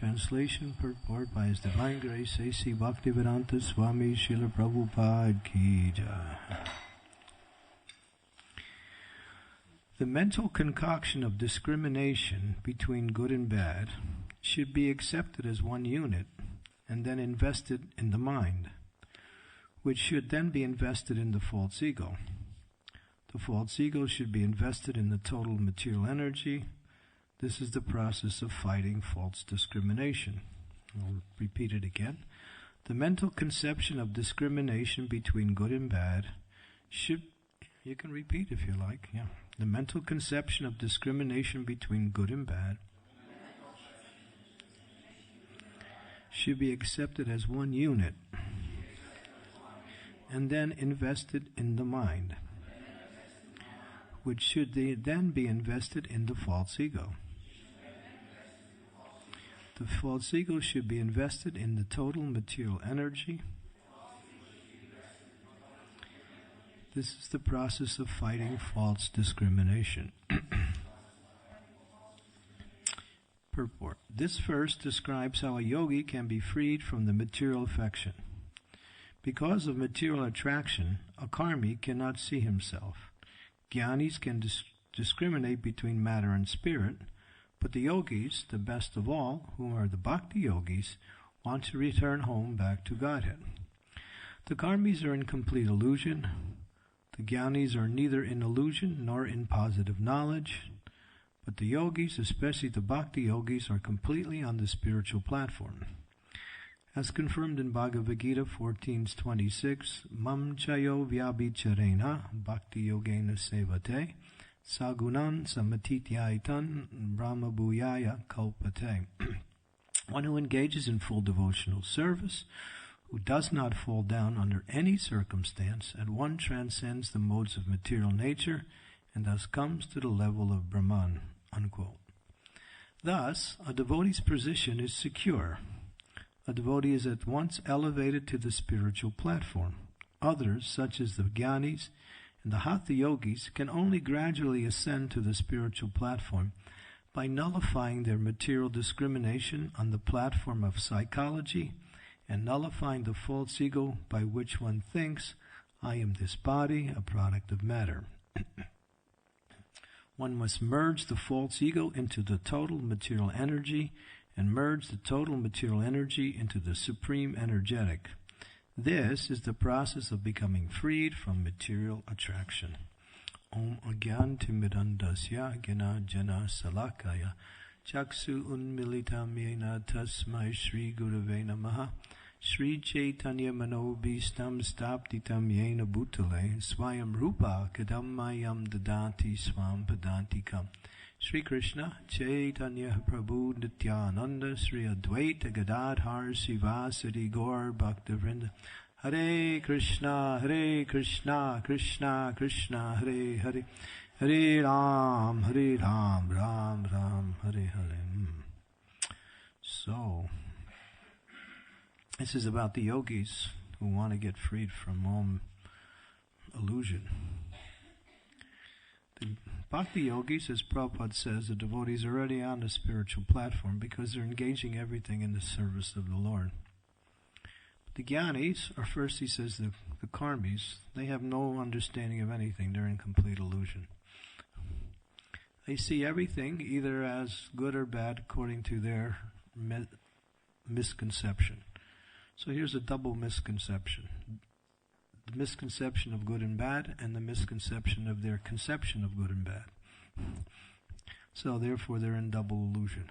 Translation purport by His Divine Grace A.C. Bhaktivedanta Swami Srila Prabhupada Ki Jai. The mental concoction of discrimination between good and bad should be accepted as one unit and then invested in the mind, which should then be invested in the false ego. The false ego should be invested in the total material energy. This is the process of fighting false discrimination. I'll repeat it again. The mental conception of discrimination between good and bad should, you can repeat if you like, yeah. The mental conception of discrimination between good and bad should be accepted as one unit and then invested in the mind, which should then be invested in the false ego. The false ego should be invested in the total material energy. This is the process of fighting false discrimination. Purport. This verse describes how a yogi can be freed from the material affection. Because of material attraction, a karmi cannot see himself. Jnanis can discriminate between matter and spirit, but the yogis, the best of all, who are the bhakti yogis, want to return home back to Godhead. The karmis are in complete illusion. The jnanis are neither in illusion nor in positive knowledge, but the yogis, especially the bhakti yogis, are completely on the spiritual platform. As confirmed in Bhagavad Gita 14:26, Mam chayo vyabhicharena bhakti yogena sevate sagunan samatityaitan brahma bhuyaya kalpate. One who engages in full devotional service, who does not fall down under any circumstance, at one transcends the modes of material nature and thus comes to the level of Brahman, unquote. Thus, a devotee's position is secure. A devotee is at once elevated to the spiritual platform. Others, such as the jnanis and the hatha yogis, can only gradually ascend to the spiritual platform by nullifying their material discrimination on the platform of psychology and nullifying the false ego by which one thinks, I am this body, a product of matter. One must merge the false ego into the total material energy and merge the total material energy into the supreme energetic. This is the process of becoming freed from material attraction. Om Agyantimidandasya Gena Jana Salakaya Chaksu Unmilitam Yena Tasmai Shri Gurave Namaha Shri Chaitanya Manobhistam Staptitam Yena Bhutale Swayam Rupa Kadammayam Dadanti Swam Padantikam. Shri Krishna Chaitanya Prabhu Nityananda Shri Advaita Gadadhar Sivasati Gaur Bhaktavrinda. Hare Krishna Krishna Krishna Hare Hare, Hare Ram Ram Ram Hare Hare. So, this is about the yogis who want to get freed from all illusion. The bhakti yogis, as Prabhupada says, the devotees are already on the spiritual platform because they're engaging everything in the service of the Lord. The jnanis, or first he says the karmis, they have no understanding of anything. They're in complete illusion. They see everything either as good or bad according to their misconception. So here's a double misconception. The misconception of good and bad and the misconception of their conception of good and bad. So therefore they're in double illusion,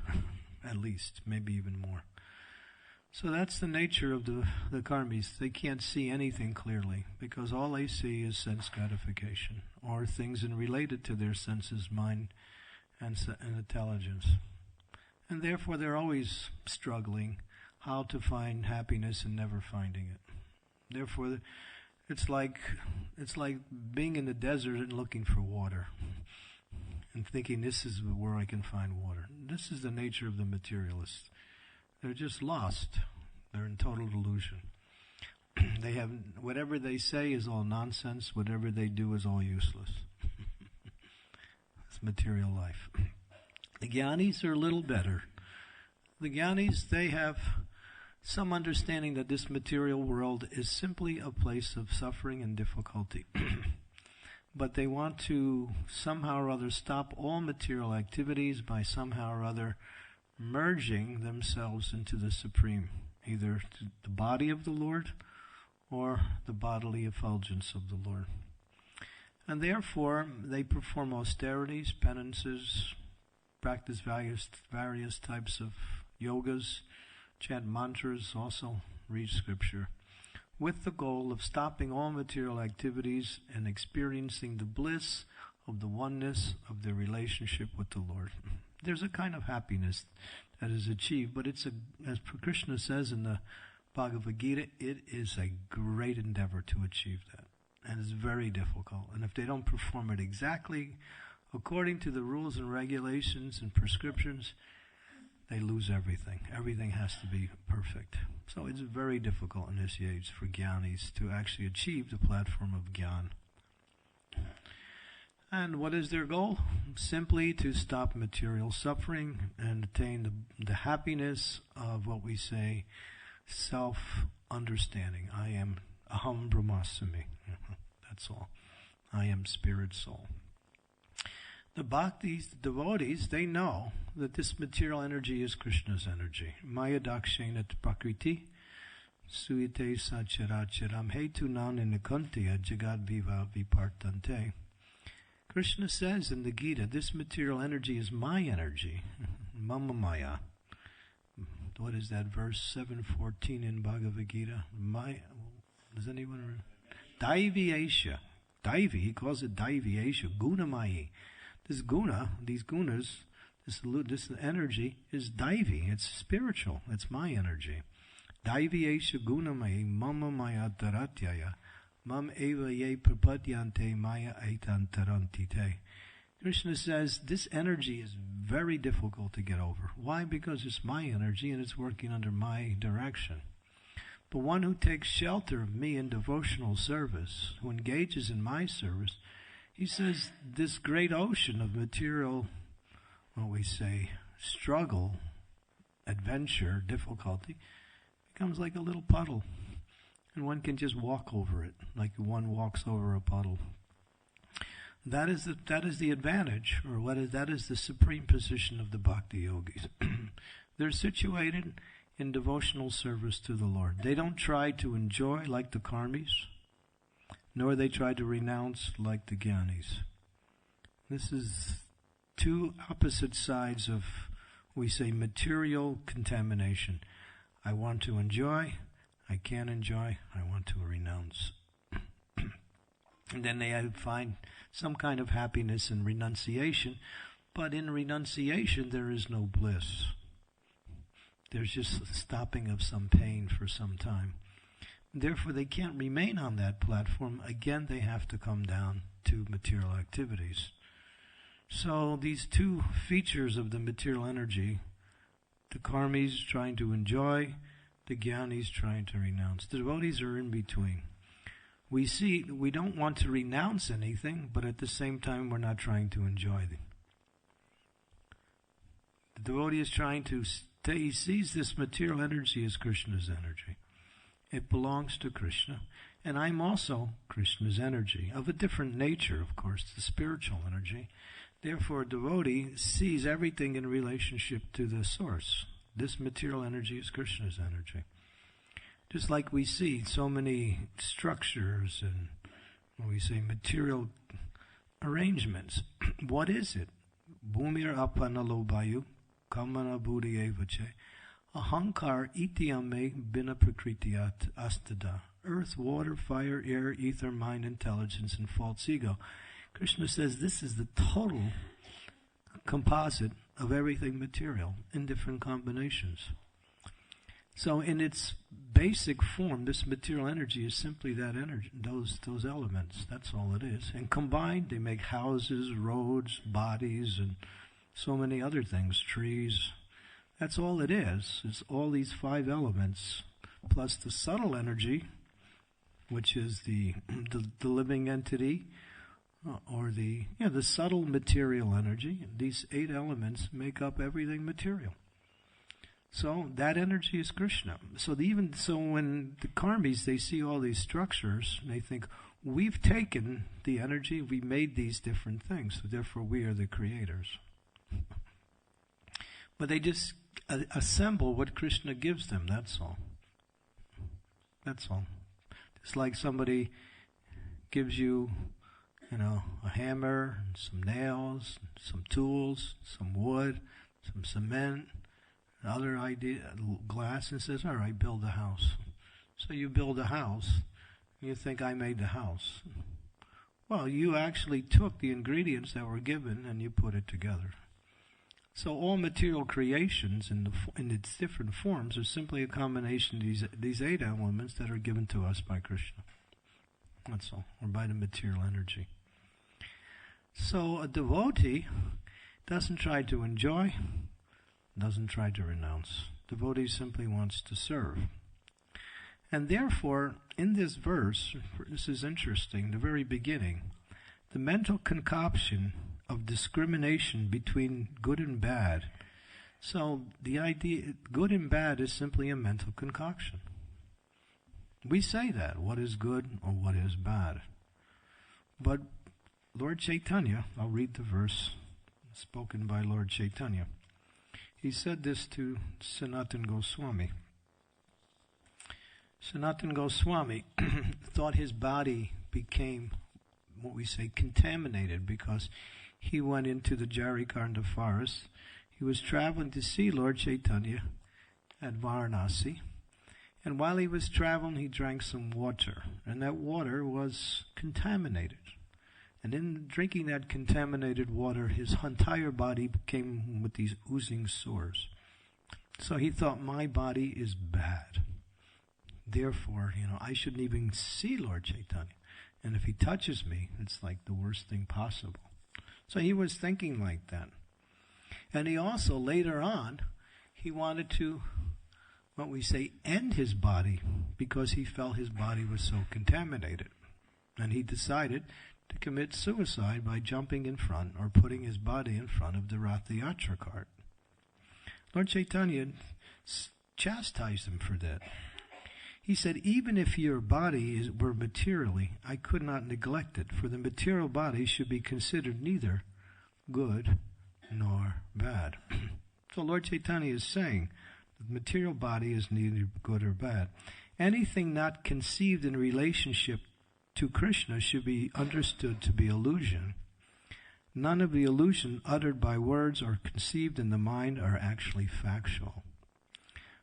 at least, maybe even more. So that's the nature of the karmis. They can't see anything clearly because all they see is sense gratification or things related to their senses, mind, and intelligence. And therefore they're always struggling how to find happiness and never finding it. Therefore it's like being in the desert and looking for water and thinking this is where I can find water. This is the nature of the materialists. They're just lost. They're in total delusion. They have whatever they say is all nonsense. Whatever they do is all useless. It's material life. The jnanis are a little better. The Jnanis, they have some understanding that this material world is simply a place of suffering and difficulty. But they want to somehow or other stop all material activities by somehow or other merging themselves into the Supreme, either the body of the Lord or the bodily effulgence of the Lord. And therefore, they perform austerities, penances, practice various types of yogas, chant mantras, also read scripture, with the goal of stopping all material activities and experiencing the bliss of the oneness of their relationship with the Lord. There's a kind of happiness that is achieved, but it's as Krishna says in the Bhagavad Gita, it is a great endeavor to achieve that. And it's very difficult. And if they don't perform it exactly according to the rules and regulations and prescriptions, they lose everything. Everything has to be perfect. So it's very difficult in this age for Jnanis to actually achieve the platform of Jnana. And what is their goal? Simply to stop material suffering and attain the happiness of what we say self-understanding. I am Aham Brahmasmi. That's all. I am spirit soul. The bhaktis, the devotees, they know that this material energy is Krishna's energy. Maya dakshena prakriti suite sacharacharam hetunan inikantiya jagad viva vipartante. Krishna says in the Gita, this material energy is my energy. Mama maya. What is that verse 7:14 in Bhagavad Gita? Does anyone remember? Daivi Aisha. Daivi, he calls it Daivi Aisha. Gunamayi. This guna, these gunas, this energy is Daivi. It's spiritual. It's my energy. Daivi Aisha Gunamayi Mama Maya Daratyaya Mam Eva Ye Prapadyante Maya Aitantarantite. Krishna says this energy is very difficult to get over. Why? Because it's my energy and it's working under my direction. The one who takes shelter of me in devotional service, who engages in my service, he says this great ocean of material, what we say, struggle, adventure, difficulty, becomes like a little puddle. And one can just walk over it, like one walks over a puddle. That is the advantage, or that is the supreme position of the Bhakti Yogis. They're situated in devotional service to the Lord. They don't try to enjoy like the karmis, nor they try to renounce like the Jnanis. This is two opposite sides of, we say, material contamination. I want to enjoy, I can't enjoy, I want to renounce. And then they find some kind of happiness in renunciation, but in renunciation there is no bliss. There's just stopping of some pain for some time. Therefore, they can't remain on that platform. Again, they have to come down to material activities. So these two features of the material energy, the karmis trying to enjoy, the Jnanis trying to renounce. The devotees are in between. We see we don't want to renounce anything, but at the same time we're not trying to enjoy them. The devotee is trying to he sees this material energy as Krishna's energy. It belongs to Krishna. And I'm also Krishna's energy, of a different nature, of course, the spiritual energy. Therefore, a devotee sees everything in relationship to the source. This material energy is Krishna's energy. Just like we see so many structures and, when we say, material arrangements. What is it? Bhumir apanalobayu kamana buddhyevache ahankar ityame bina prakritiat astada. Earth, water, fire, air, ether, mind, intelligence, and false ego. Krishna says this is the total composite of everything material in different combinations. So in its basic form, this material energy is simply that energy, those elements. That's all it is. And combined, they make houses, roads, bodies, and so many other things, trees. That's all it is. It's all these five elements, plus the subtle energy, which is the living entity, or the subtle material energy. These 8 elements make up everything material. So that energy is Krishna. So when the karmis, they see all these structures, they think, we've taken the energy, we made these different things, so therefore we are the creators. But they just assemble what Krishna gives them, that's all. That's all. It's like somebody gives you, a hammer, some nails, some tools, some wood, some cement, another glass, and says, all right, build a house. So you build a house, and you think, I made the house. Well, you actually took the ingredients that were given and you put it together. So all material creations in its different forms are simply a combination of these 8 elements that are given to us by Krishna. That's all, or by the material energy. So a devotee doesn't try to enjoy, doesn't try to renounce. Devotee simply wants to serve. And therefore, in this verse, this is interesting, the very beginning, the mental concoction of discrimination between good and bad. So the idea, good and bad, is simply a mental concoction. We say that, what is good or what is bad. But Lord Chaitanya, I'll read the verse spoken by Lord Chaitanya. He said this to Sanatana Goswami. Sanatana Goswami thought his body became, what we say, contaminated because he went into the Jarikhanda forest. He was traveling to see Lord Chaitanya at Varanasi. And while he was traveling, he drank some water. And that water was contaminated. And in drinking that contaminated water, his entire body came with these oozing sores. So he thought, my body is bad. Therefore, I shouldn't even see Lord Chaitanya. And if he touches me, it's like the worst thing possible. So he was thinking like that. And he also, later on, he wanted to, what we say, end his body because he felt his body was so contaminated. And he decided to commit suicide by jumping in front or putting his body in front of the Rath Yatra cart. Lord Chaitanya chastised him for that. He said, even if your body were materially, I could not neglect it, for the material body should be considered neither good nor bad. So Lord Chaitanya is saying, the material body is neither good or bad. Anything not conceived in relationship to Krishna should be understood to be illusion. None of the illusion uttered by words or conceived in the mind are actually factual.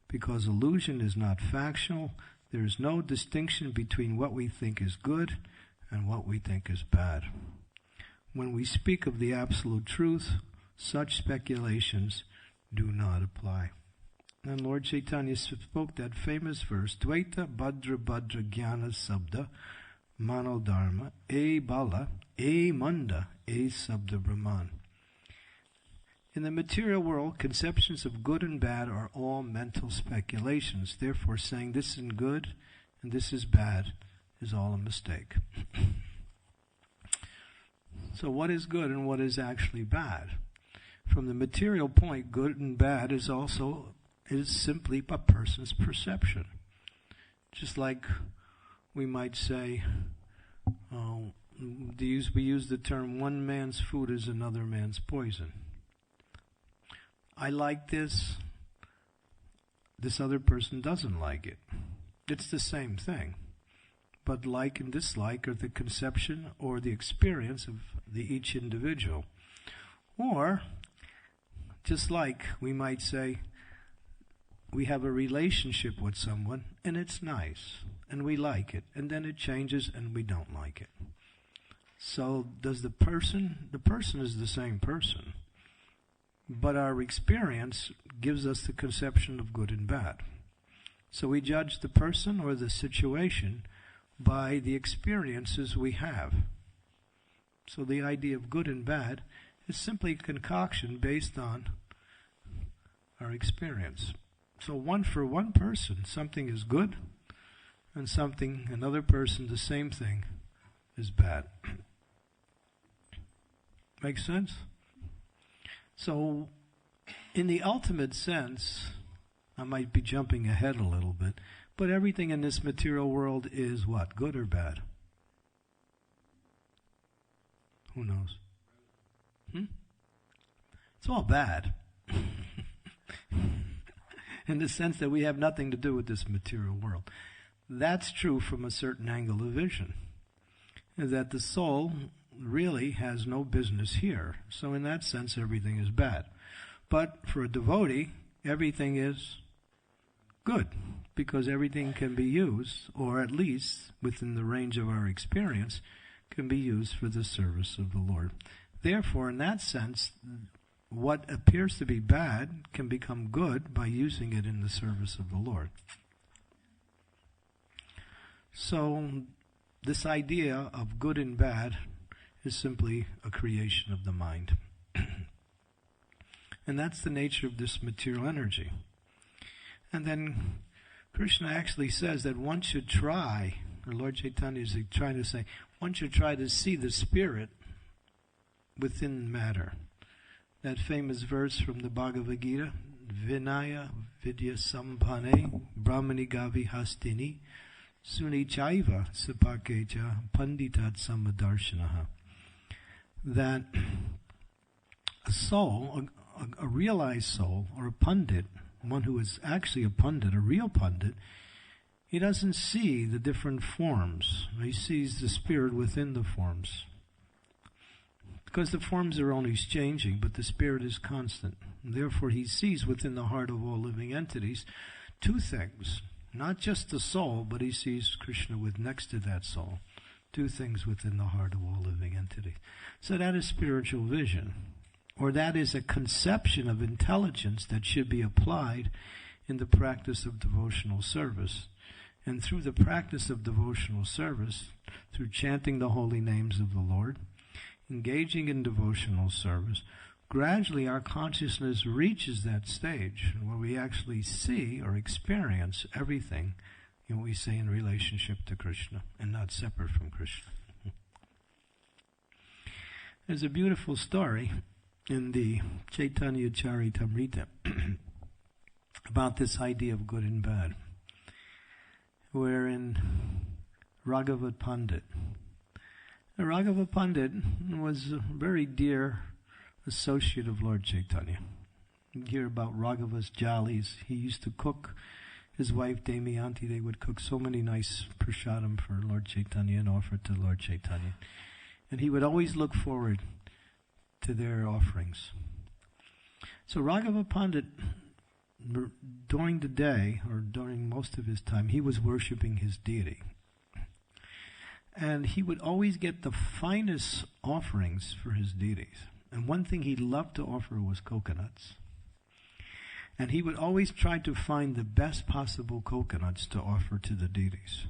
Because illusion is not factual, there is no distinction between what we think is good and what we think is bad. When we speak of the absolute truth, such speculations do not apply. And Lord Chaitanya spoke that famous verse, Dvaita Bhadra Bhadra Jnana Sabda Mano Dharma E Bala E Manda E Sabda Brahman. In the material world, conceptions of good and bad are all mental speculations. Therefore, saying this is good and this is bad is all a mistake. So what is good and what is actually bad? From the material point, good and bad is simply a person's perception. Just like we might say, we use the term, one man's food is another man's poison. I like this other person doesn't like it. It's the same thing. But like and dislike are the conception or the experience of each individual. Or, just like we might say, we have a relationship with someone and it's nice and we like it, and then it changes and we don't like it. So does the person is the same person. But our experience gives us the conception of good and bad. So we judge the person or the situation by the experiences we have. So the idea of good and bad is simply a concoction based on our experience. So for one person, something is good, and another person, the same thing, is bad. Make sense? So, in the ultimate sense, I might be jumping ahead a little bit, but everything in this material world is what? Good or bad? Who knows? It's all bad. In the sense that we have nothing to do with this material world. That's true from a certain angle of vision. That the soul really has no business here. So in that sense, everything is bad. But for a devotee, everything is good, because everything can be used, or at least within the range of our experience, can be used for the service of the Lord. Therefore, in that sense, what appears to be bad can become good by using it in the service of the Lord. So, this idea of good and bad is simply a creation of the mind. And that's the nature of this material energy. And then Krishna actually says that one should try, or Lord Chaitanya is trying to say, one should try to see the spirit within matter. That famous verse from the Bhagavad Gita, Vinaya Vidya Sampane Brahmani Gavi Hastini Suni Chaiva Sapakecha Panditat Samadarshanaha. That a soul, a realized soul, or a pundit, one who is actually a pundit, a real pundit, he doesn't see the different forms. He sees the spirit within the forms. Because the forms are always changing, but the spirit is constant. And therefore he sees within the heart of all living entities two things. Not just the soul, but he sees Krishna with next to that soul. Two things within the heart of all living entities. So that is spiritual vision. Or that is a conception of intelligence that should be applied in the practice of devotional service. And through the practice of devotional service, through chanting the holy names of the Lord, engaging in devotional service, gradually our consciousness reaches that stage where we actually see or experience everything, we say, in relationship to Krishna and not separate from Krishna. There's a beautiful story in the Chaitanya Charitamrita about this idea of good and bad, wherein Raghava Pandit. Raghava Pandit was a very dear associate of Lord Chaitanya. You hear about Raghava's jollies. He used to cook. His wife Damayanti, they would cook so many nice prasadam for Lord Chaitanya and offer it to Lord Chaitanya. And he would always look forward to their offerings. So Raghava Pandit, during the day, or during most of his time, he was worshipping his deity. And he would always get the finest offerings for his deities. And one thing he loved to offer was coconuts. And he would always try to find the best possible coconuts to offer to the deities.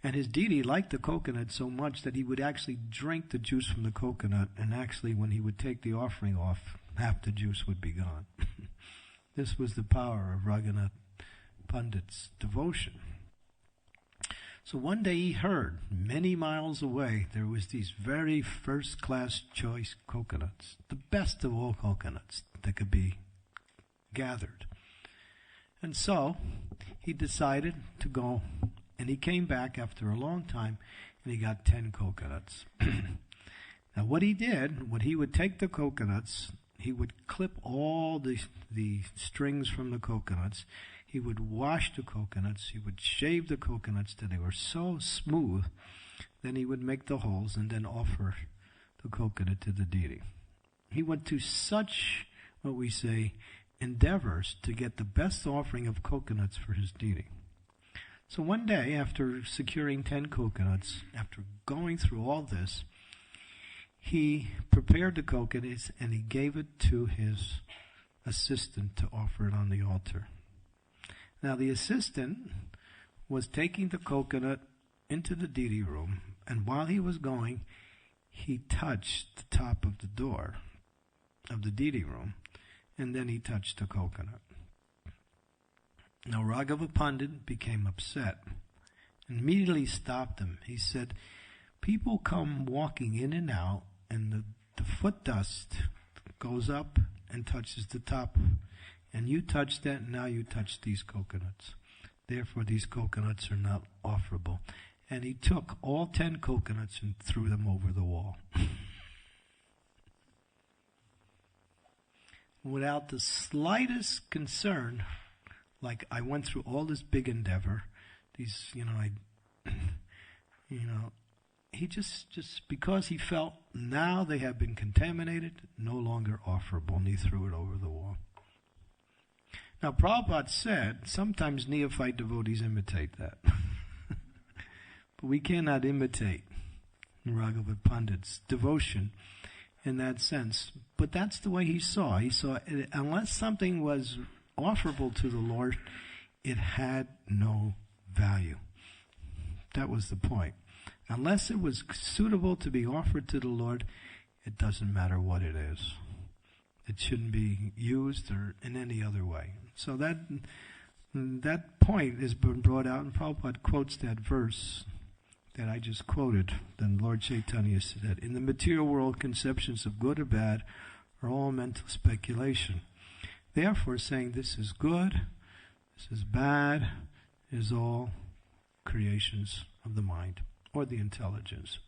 And his deity liked the coconut so much that he would actually drink the juice from the coconut, and actually when he would take the offering off, half the juice would be gone. This was the power of Raghunath Pandit's devotion. So one day he heard, many miles away, there was these very first-class choice coconuts, the best of all coconuts that could be gathered. And so he decided to go, and he came back after a long time, and he got 10 coconuts. Now what he did, when he would take the coconuts, he would clip all the strings from the coconuts. He would wash the coconuts. He would shave the coconuts till they were so smooth. Then he would make the holes and then offer the coconut to the deity. He went to such, what we say, endeavors to get the best offering of coconuts for his deity. So one day, after securing 10 coconuts, after going through all this, he prepared the coconuts and he gave it to his assistant to offer it on the altar. Now the assistant was taking the coconut into the deity room, and while he was going, he touched the top of the door of the deity room, and then he touched the coconut. Now Raghava Pandit became upset and immediately stopped him. He said, people come walking in and out, and the foot dust goes up and touches the top. And you touched that, and now you touched these coconuts. Therefore, these coconuts are not offerable. And he took all 10 coconuts and threw them over the wall. Without the slightest concern, like I went through all this big endeavor, these, he just because he felt now they have been contaminated, no longer offerable, and he threw it over the wall. Now, Prabhupada said sometimes neophyte devotees imitate that. But we cannot imitate Raghavat Pandit's devotion in that sense. But that's the way he saw. He saw unless something was offerable to the Lord, it had no value. That was the point. Unless it was suitable to be offered to the Lord, it doesn't matter what it is. It shouldn't be used or in any other way. So that point has been brought out, and Prabhupada quotes that verse that I just quoted. Then Lord Chaitanya said, in the material world, conceptions of good or bad are all mental speculation. Therefore, saying this is good, this is bad, is all creations of the mind or the intelligence.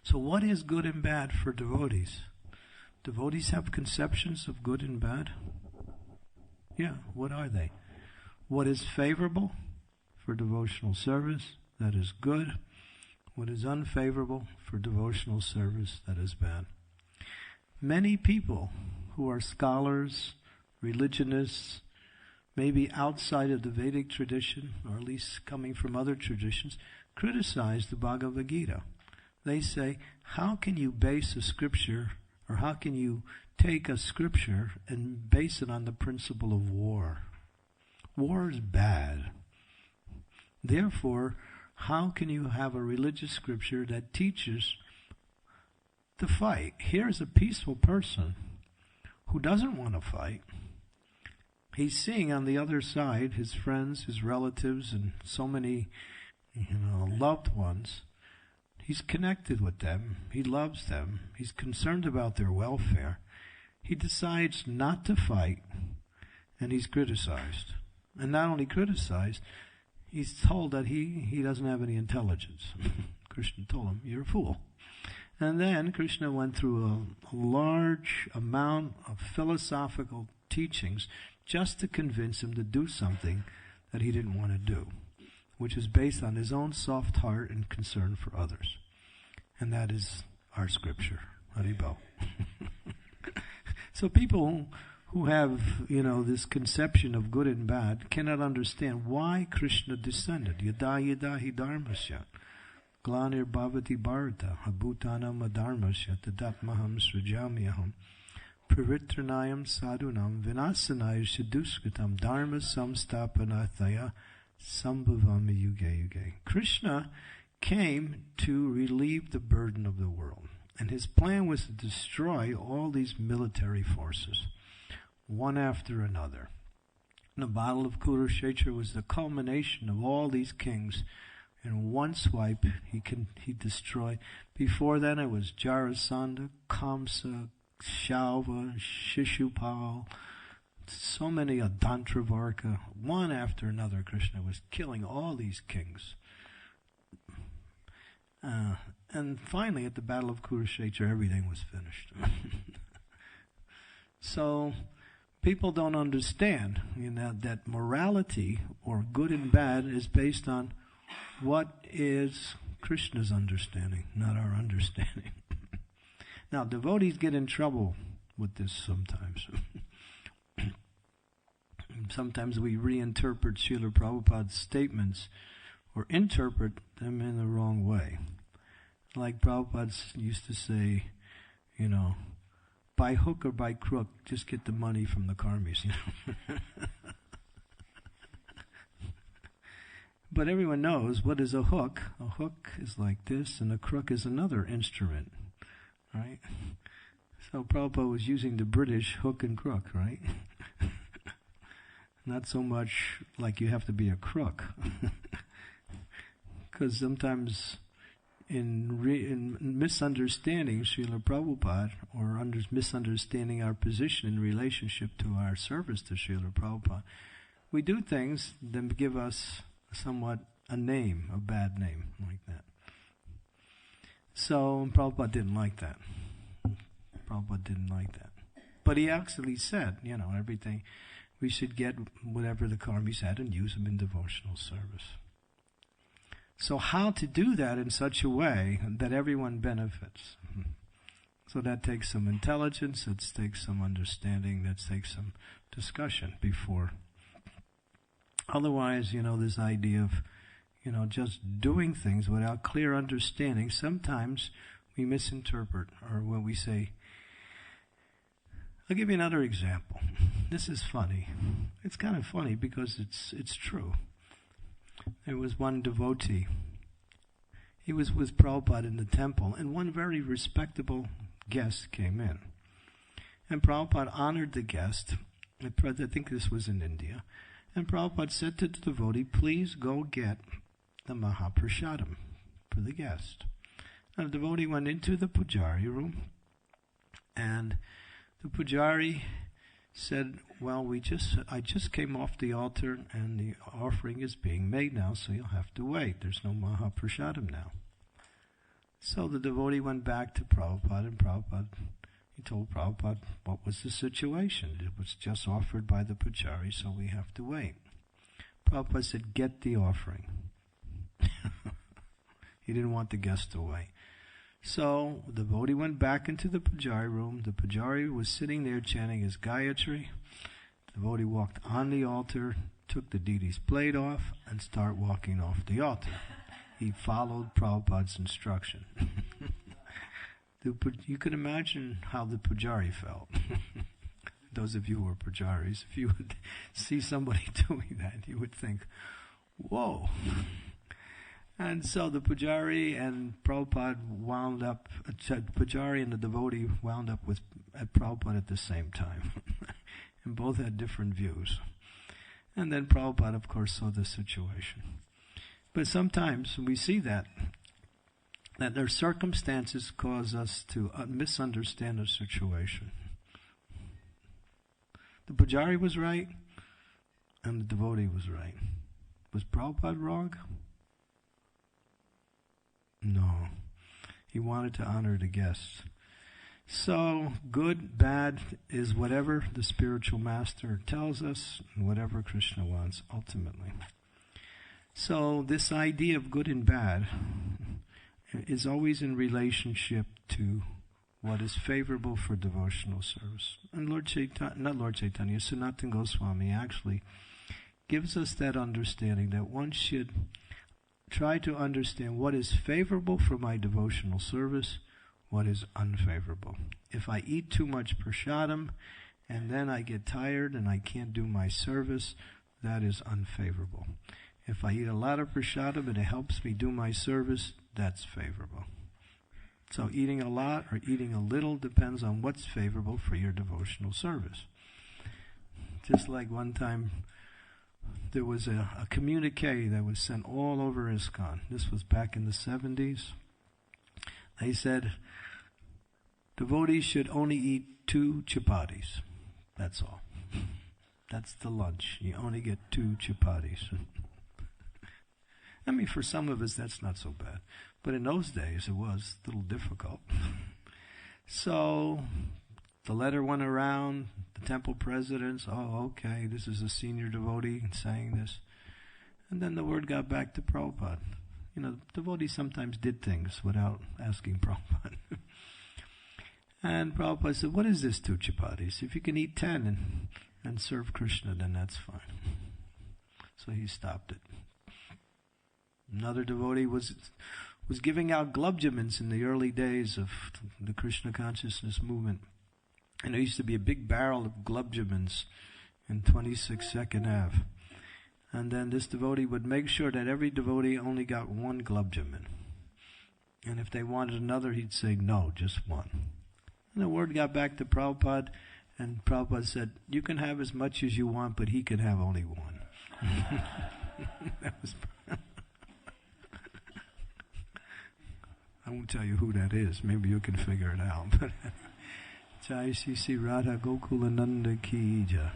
So what is good and bad for devotees? Devotees have conceptions of good and bad? Yeah, what are they? What is favorable for devotional service? That is good. What is unfavorable for devotional service? That is bad. Many people who are scholars, religionists, maybe outside of the Vedic tradition, or at least coming from other traditions, criticize the Bhagavad Gita. They say, how can you base a scripture, or how can you take a scripture and base it on the principle of war? War is bad. Therefore, how can you have a religious scripture that teaches to fight? Here's a peaceful person who doesn't want to fight. He's seeing on the other side his friends, his relatives, and so many, loved ones. He's connected with them. He loves them. He's concerned about their welfare. He decides not to fight, and he's criticized. And not only criticized, he's told that he doesn't have any intelligence. Krishna told him, you're a fool. And then Krishna went through a large amount of philosophical teachings just to convince him to do something that he didn't want to do, which is based on his own soft heart and concern for others. And that is our scripture. Haribol. So people who have, this conception of good and bad cannot understand why Krishna descended. Yada yada hi dharmasya. Glanir bhavati bharata. Habhutanam adharmasya. Tadatmaham srijamyaham. Pravitranayam sadhunam. Vinasanaya siddhuskritam. Dharma samstapanathaya. Sambhavami yuge yuge. Krishna came to relieve the burden of the world. And his plan was to destroy all these military forces, one after another. And the Battle of Kurukshetra was the culmination of all these kings. In one swipe, he destroyed. Before then, it was Jarasandha, Kamsa, Shalva, Shishupal, so many Adantravarka. One after another, Krishna was killing all these kings. And finally, at the Battle of Kurukshetra, everything was finished. So, people don't understand, that morality, or good and bad, is based on what is Krishna's understanding, not our understanding. Now, devotees get in trouble with this sometimes. Sometimes we reinterpret Srila Prabhupada's statements or interpret them in the wrong way. Like Prabhupada used to say, by hook or by crook, just get the money from the karmis. But everyone knows what is a hook. A hook is like this, and a crook is another instrument, right? So Prabhupada was using the British hook and crook, right? Not so much like you have to be a crook. Because sometimes in misunderstanding Srila Prabhupada, or misunderstanding our position in relationship to our service to Srila Prabhupada, we do things that give us somewhat a name, a bad name, like that. So Prabhupada didn't like that. Prabhupada didn't like that. But he actually said, everything, we should get whatever the karmis had and use them in devotional service. So how to do that in such a way that everyone benefits? So that takes some intelligence, it takes some understanding, that takes some discussion before. Otherwise, this idea of, just doing things without clear understanding, sometimes we misinterpret, or when we say, I'll give you another example. This is funny. It's kind of funny because it's true. There was one devotee. He was with Prabhupada in the temple, and one very respectable guest came in. And Prabhupada honored the guest. I think this was in India. And Prabhupada said to the devotee, please go get the Mahaprasadam for the guest. And the devotee went into the pujari room, and the pujari said, well, I just came off the altar and the offering is being made now, so you'll have to wait. There's no Mahaprasadam now. So the devotee went back to Prabhupada, and he told Prabhupada what was the situation. It was just offered by the pujari, so we have to wait. Prabhupada said, get the offering. He didn't want the guest to wait. So the devotee went back into the pujari room. The pujari was sitting there chanting his Gayatri. The devotee walked on the altar, took the deity's plate off, and started walking off the altar. He followed Prabhupada's instruction. You can imagine how the pujari felt. Those of you who are pujaris, if you would see somebody doing that, you would think, whoa. And so the pujari and Prabhupada pujari and the devotee wound up at Prabhupada at the same time. And both had different views. And then Prabhupada, of course, saw the situation. But sometimes we see that their circumstances cause us to misunderstand a situation. The pujari was right, and the devotee was right. Was Prabhupada wrong? No. He wanted to honor the guests. So, good, bad is whatever the spiritual master tells us, and whatever Krishna wants ultimately. So, this idea of good and bad is always in relationship to what is favorable for devotional service. And Sanatana Goswami actually gives us that understanding that one should try to understand what is favorable for my devotional service, what is unfavorable. If I eat too much prasadam and then I get tired and I can't do my service, that is unfavorable. If I eat a lot of prasadam and it helps me do my service, that's favorable. So eating a lot or eating a little depends on what's favorable for your devotional service. Just like one time, there was a communique that was sent all over ISKCON. This was back in the 70s. They said, devotees should only eat 2 chapatis. That's all. That's the lunch. You only get 2 chapatis. I mean, for some of us, that's not so bad. But in those days, it was a little difficult. So the letter went around, the temple presidents, okay, this is a senior devotee saying this. And then the word got back to Prabhupada. Devotees sometimes did things without asking Prabhupada. And Prabhupada said, what is this 2 chapatis? If you can eat 10 and serve Krishna, then that's fine. So he stopped it. Another devotee was giving out glubjamins in the early days of the Krishna consciousness movement. And there used to be a big barrel of glubjamins in 26 Second Ave. And then this devotee would make sure that every devotee only got 1 glubjamin. And if they wanted another, he'd say, no, just 1. And the word got back to Prabhupada, and Prabhupada said, you can have as much as you want, but he can have only 1. That was I won't tell you who that is. Maybe you can figure it out. But Jai Sri Radha Gokulananda Ki Jai.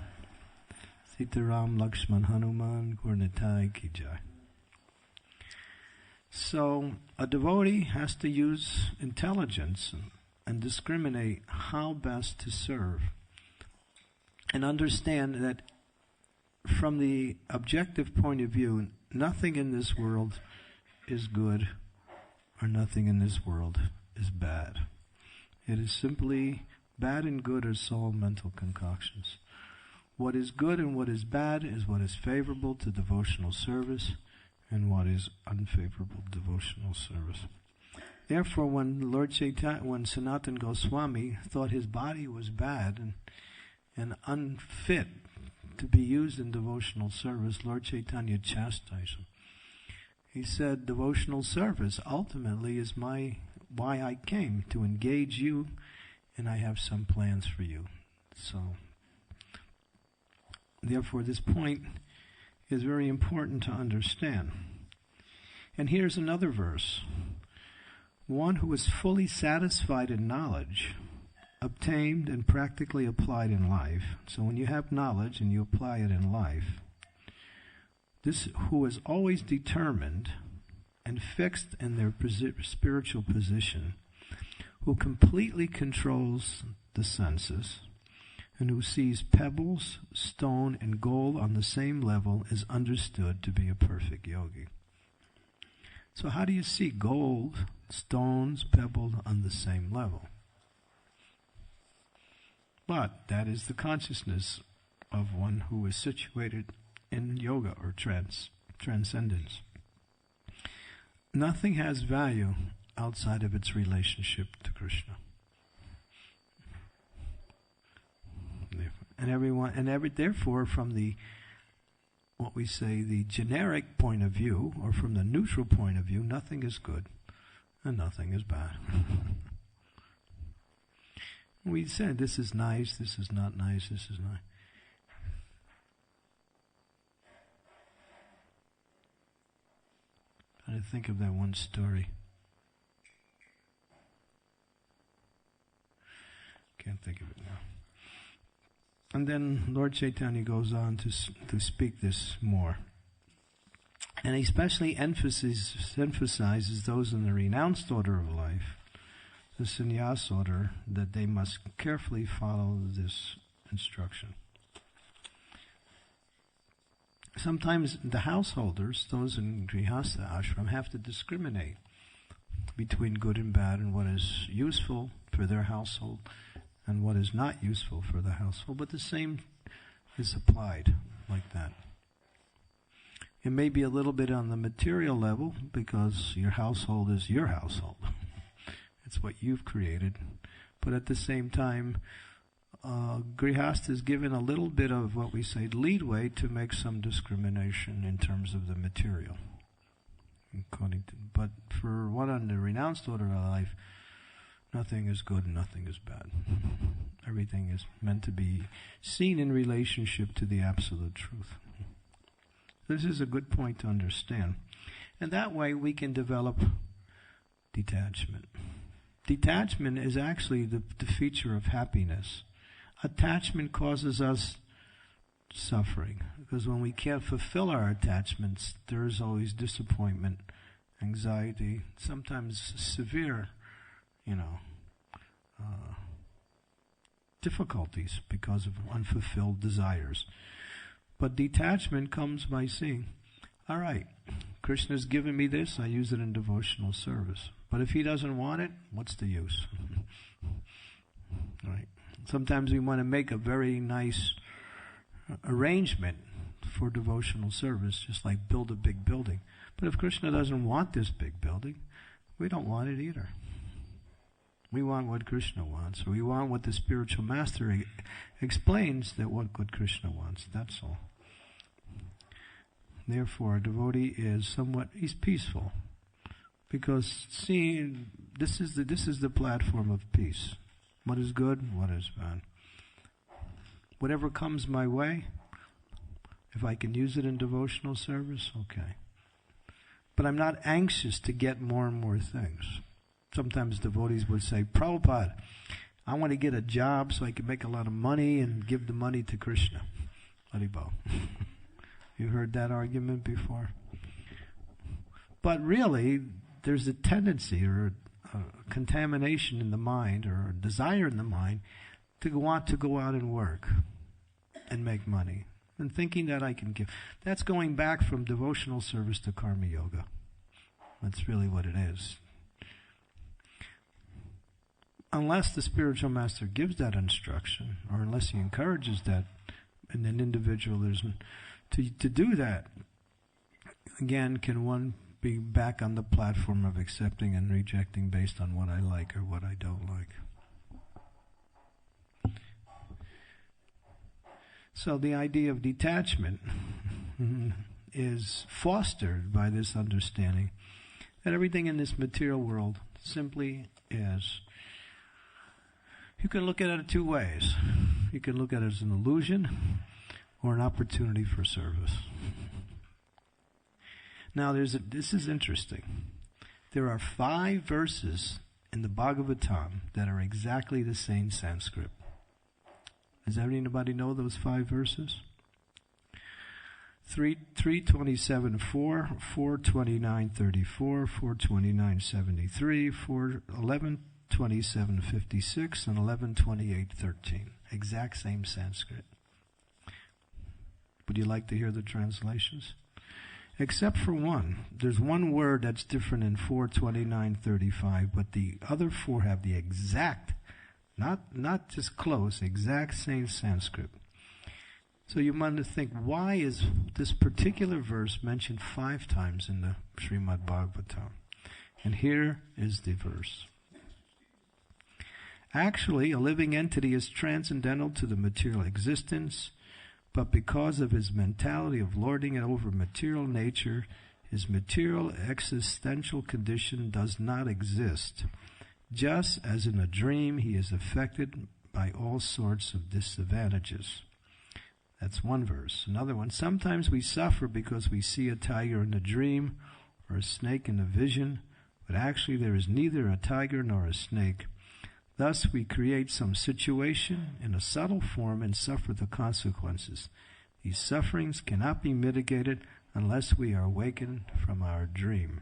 Sitaram Lakshman Hanuman Gurnitai Ki Jai. So a devotee has to use intelligence and discriminate how best to serve, and understand that from the objective point of view, nothing in this world is good or nothing in this world is bad. It is simply bad and good are all mental concoctions. What is good and what is bad is what is favorable to devotional service and what is unfavorable devotional service. Therefore, when when Sanatana Goswami thought his body was bad and unfit to be used in devotional service, Lord Chaitanya chastised him. He said, devotional service ultimately is why I came, to engage you, and I have some plans for you. So, therefore, this point is very important to understand. And here's another verse. One who is fully satisfied in knowledge, obtained and practically applied in life. So when you have knowledge and you apply it in life, this who is always determined and fixed in their spiritual position, who completely controls the senses, and who sees pebbles, stone, and gold on the same level, is understood to be a perfect yogi. So how do you see gold, stones, pebbles on the same level? But that is the consciousness of one who is situated in yoga or transcendence. Nothing has value outside of its relationship to Krishna. Therefore, from the what we say the generic point of view, or from the neutral point of view, nothing is good and nothing is bad. We said this is nice, this is not nice, this is nice. I think of that one story. Can't think of it now. And then Lord Chaitanya goes on to speak this more. And he especially emphasizes those in the renounced order of life, the sannyas order, that they must carefully follow this instruction. Sometimes the householders, those in Grihastha ashram, have to discriminate between good and bad and what is useful for their household and what is not useful for the household, but the same is applied like that. It may be a little bit on the material level because your household is your household. It's what you've created. But at the same time, Grihastha is given a little bit of what we say leadway to make some discrimination in terms of the material. But for one on the renounced order of life, nothing is good and nothing is bad. Everything is meant to be seen in relationship to the absolute truth. This is a good point to understand. And that way we can develop detachment. Detachment is actually the feature of happiness. Attachment causes us suffering, because when we can't fulfill our attachments, there is always disappointment, anxiety, sometimes severe, difficulties because of unfulfilled desires. But detachment comes by seeing, all right, Krishna's given me this, I use it in devotional service. But if he doesn't want it, what's the use? Right. Sometimes we want to make a very nice arrangement for devotional service, just like build a big building. But if Krishna doesn't want this big building, we don't want it either. We want what Krishna wants. We want what the spiritual master explains, that what good Krishna wants. That's all. Therefore, a devotee he's peaceful, because seeing this is the platform of peace. What is good, what is bad. Whatever comes my way, if I can use it in devotional service, okay. But I'm not anxious to get more and more things. sometimes devotees would say, Prabhupada, I want to get a job so I can make a lot of money and give the money to Krishna. Haribol. You heard that argument before? But really, there's a tendency or a contamination in the mind or a desire in the mind to want to go out and work and make money. And thinking that I can give. That's going back from devotional service to karma yoga. That's really what it is. Unless the spiritual master gives that instruction, or unless he encourages that in an individual, to do that, again, can one be back on the platform of accepting and rejecting based on what I like or what I don't like. So the idea of detachment is fostered by this understanding that everything in this material world simply is. You can look at it two ways. You can look at it as an illusion or an opportunity for service. Now, this is interesting. There are 5 verses in the Bhagavatam that are exactly the same Sanskrit. Does anybody know those 5 verses? 327.4, 429.34, 429.73, 11.27.56, and 11.28.13. Exact same Sanskrit. Would you like to hear the translations? Except for one. There's one word that's different in 429.35, but the other 4 have the exact, not just close, exact same Sanskrit. So you might think, why is this particular verse mentioned 5 times in the Srimad Bhagavatam? And here is the verse. Actually, a living entity is transcendental to the material existence, but because of his mentality of lording it over material nature, his material existential condition does not exist. Just as in a dream, he is affected by all sorts of disadvantages. That's one verse. Another one, sometimes we suffer because we see a tiger in a dream or a snake in a vision, but actually there is neither a tiger nor a snake. Thus we create some situation in a subtle form and suffer the consequences. These sufferings cannot be mitigated unless we are awakened from our dream.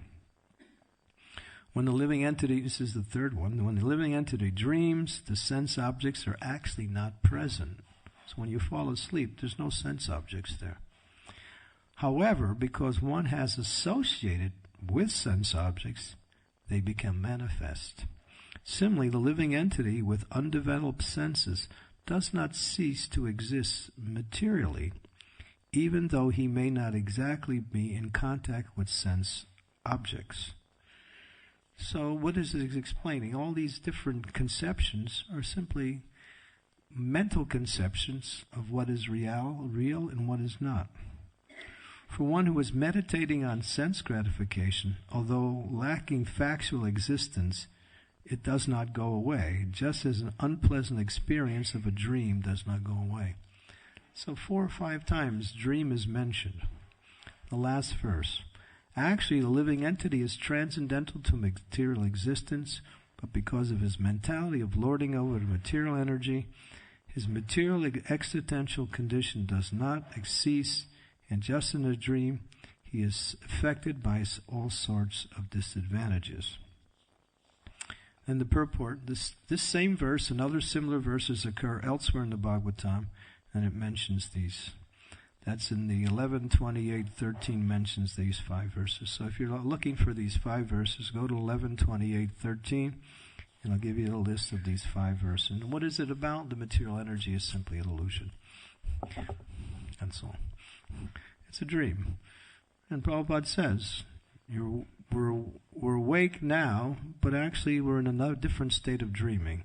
When the living entity, this is the third one, when the living entity dreams, the sense objects are actually not present. So when you fall asleep, there's no sense objects there. However, because one has associated with sense objects, they become manifest. Similarly, the living entity with undeveloped senses does not cease to exist materially, even though he may not exactly be in contact with sense objects. So what is it explaining? All these different conceptions are simply mental conceptions of what is real and what is not. For one who is meditating on sense gratification, although lacking factual existence, it does not go away, just as an unpleasant experience of a dream does not go away. So 4 or 5 times dream is mentioned. The last verse. Actually, the living entity is transcendental to material existence, but because of his mentality of lording over material energy, his material existential condition does not cease, and just in a dream, he is affected by all sorts of disadvantages. And the purport, this same verse and other similar verses occur elsewhere in the Bhagavatam, and it mentions these. That's in the 11:28:13 mentions these 5 verses. So if you're looking for these 5 verses, go to 11:28:13, and I'll give you a list of these 5 verses. And what is it about? The material energy is simply an illusion. That's all. It's a dream. And Prabhupada says, we're awake now, but actually we're in another different state of dreaming.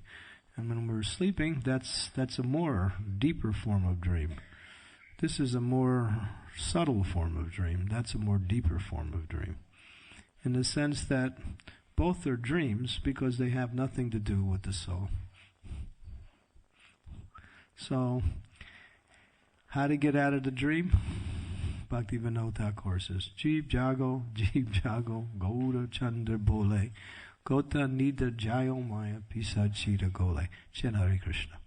And when we're sleeping, that's a more deeper form of dream. This is a more subtle form of dream. That's a more deeper form of dream. In the sense that both are dreams because they have nothing to do with the soul. So, how to get out of the dream? Bhaktivinoda Thakur says, Jeev Jago, Gaura Chandra Bole, Gota Nida Jayomaya Pisachita Gole. Chant Hare Krishna.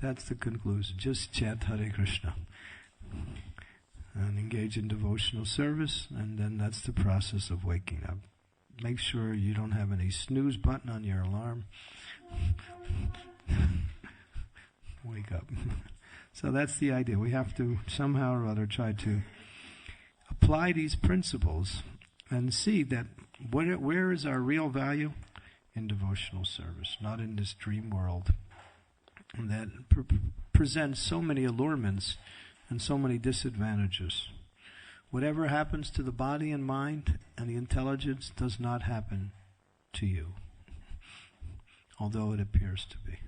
That's the conclusion. Just chant Hare Krishna. And engage in devotional service, and then that's the process of waking up. Make sure you don't have any snooze button on your alarm. Wake up. So that's the idea. We have to somehow or other try to apply these principles and see that where is our real value? In devotional service, not in this dream world that presents so many allurements and so many disadvantages. Whatever happens to the body and mind and the intelligence does not happen to you, although it appears to be.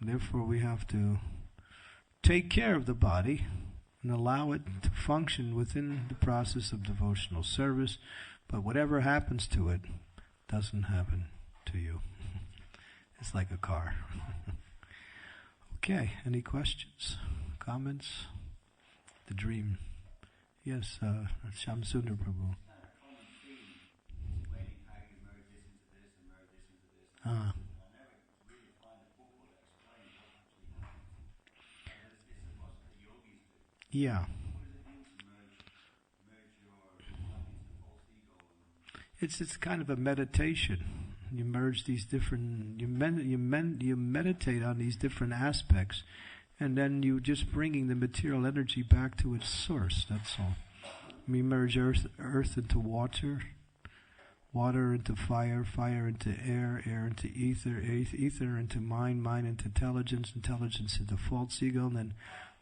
Therefore, we have to take care of the body and allow it to function within the process of devotional service, but whatever happens to it doesn't happen to you. It's like a car. Okay, any questions, comments? The dream. Yes, Shamsundar Prabhu. Yeah. It's kind of a meditation. You merge these different. You meditate on these different aspects, and then you just bringing the material energy back to its source. That's all. We merge earth into water, water into fire, fire into air, air into ether, ether into mind, mind into intelligence, intelligence into false ego, and then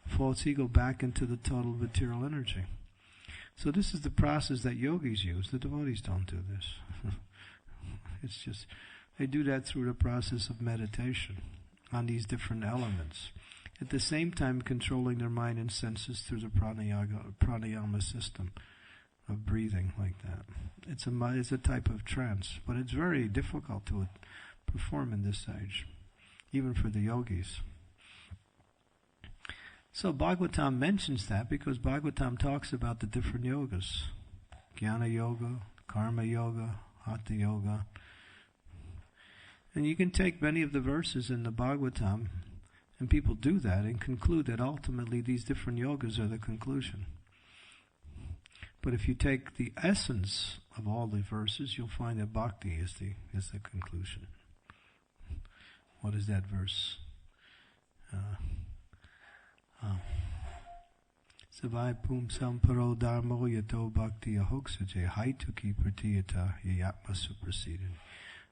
false ego back into the total material energy. So this is the process that yogis use. The devotees don't do this. It's just, they do that through the process of meditation on these different elements. At the same time controlling their mind and senses through the pranayama system of breathing like that. It's a type of trance, but it's very difficult to perform in this age, even for the yogis. So Bhagavatam mentions that because Bhagavatam talks about the different yogas. Jnana yoga, karma yoga, hatha yoga. And you can take many of the verses in the Bhagavatam, and people do that and conclude that ultimately these different yogas are the conclusion. But if you take the essence of all the verses, you'll find that bhakti is the conclusion. What is that verse? Savai pum samparo dharmo yato bhakti ahoksaje haituki pratiyata yayatma suprasidin.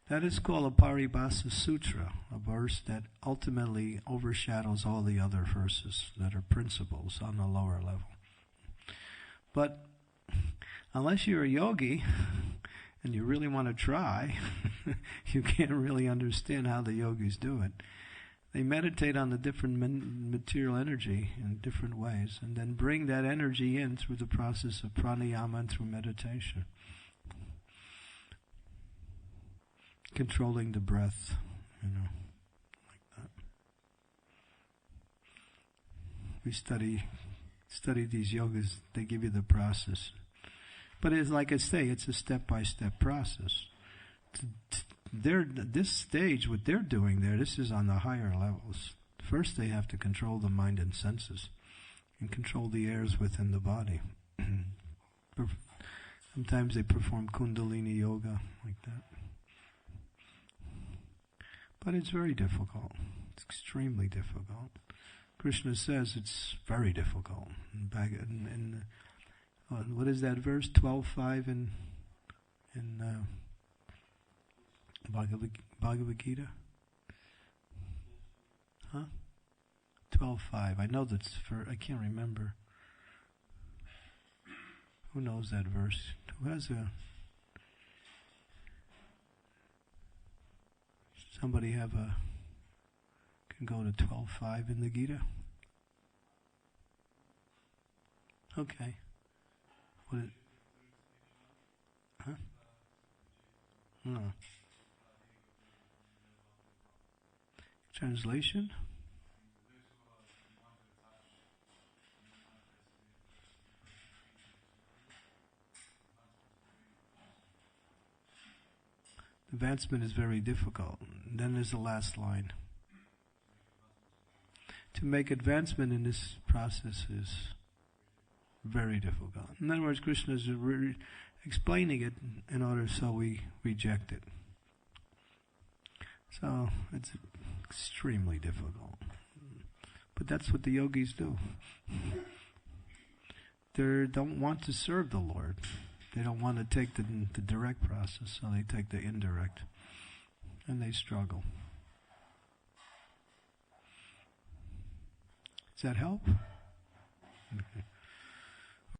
That is called a Paribhasa Sutra, a verse that ultimately overshadows all the other verses that are principles on the lower level. But unless you're a yogi and you really want to try, you can't really understand how the yogis do it. They meditate on the different material energy in different ways and then bring that energy in through the process of pranayama and through meditation. Controlling the breath, like that. We study these yogas, they give you the process. But it's like I say, it's a step-by-step process. This stage, what they're doing there, this is on the higher levels. First they have to control the mind and senses and control the airs within the body. Sometimes they perform Kundalini yoga like that. But it's very difficult. It's extremely difficult. Krishna says it's very difficult. Back in what is that verse? 12.5 in Bhagavad Gita? Huh? 12.5. I know that's for. I can't remember. Who knows that verse? Who has a? Somebody can go to 12.5 in the Gita? Okay. What is, huh? No. Translation? Advancement is very difficult. And then there's the last line. To make advancement in this process is very difficult. In other words, Krishna is explaining it in order so we reject it. So it's extremely difficult. But that's what the yogis do. They don't want to serve the Lord. They don't want to take the direct process, so they take the indirect. And they struggle. Does that help? Okay.